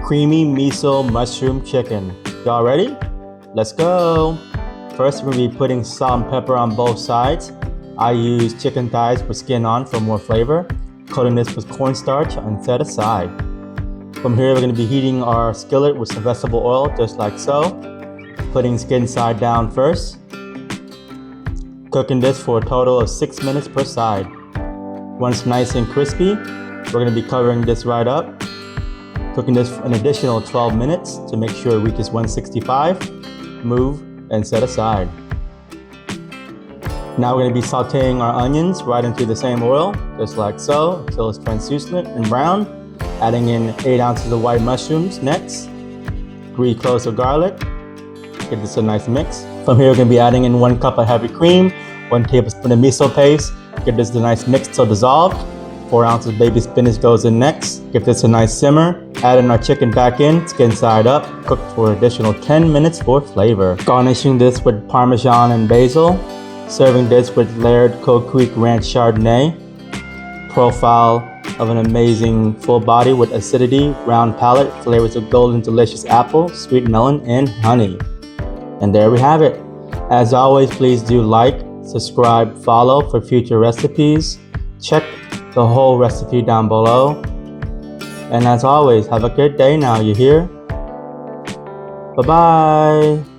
creamy miso mushroom chicken. Y'all ready? Let's go. First, we're gonna be putting salt and pepper on both sides. I use chicken thighs with skin on for more flavor. Coating this with cornstarch and set aside. From here, we're gonna be heating our skillet with some vegetable oil, just like so. Putting skin side down first. Cooking this for a total of 6 minutes per side. Once nice and crispy, we're gonna be covering this right up. Cooking this for an additional 12 minutes to make sure it reaches 165. Move and set aside. Now we're going to be sauteing our onions right into the same oil, just like so, until it's translucent and brown. Adding in 8 ounces of white mushrooms next. 3 cloves of garlic. Give this a nice mix. From here we're going to be adding in 1 cup of heavy cream, 1 tablespoon of miso paste. Give this a nice mix till dissolved. 4 ounces of baby spinach goes in next. Give this a nice simmer. Add in our chicken back in, skin side up. Cook for an additional 10 minutes for flavor. Garnishing this with parmesan and basil. Serving this with layered Cold Creek Ranch Chardonnay. Profile of an amazing full body with acidity, round palate, flavors of golden delicious apple, sweet melon, and honey. And there we have it. As always, please do like, subscribe, follow for future recipes. Check the whole recipe down below. And as always, have a good day now, you hear? Bye-bye.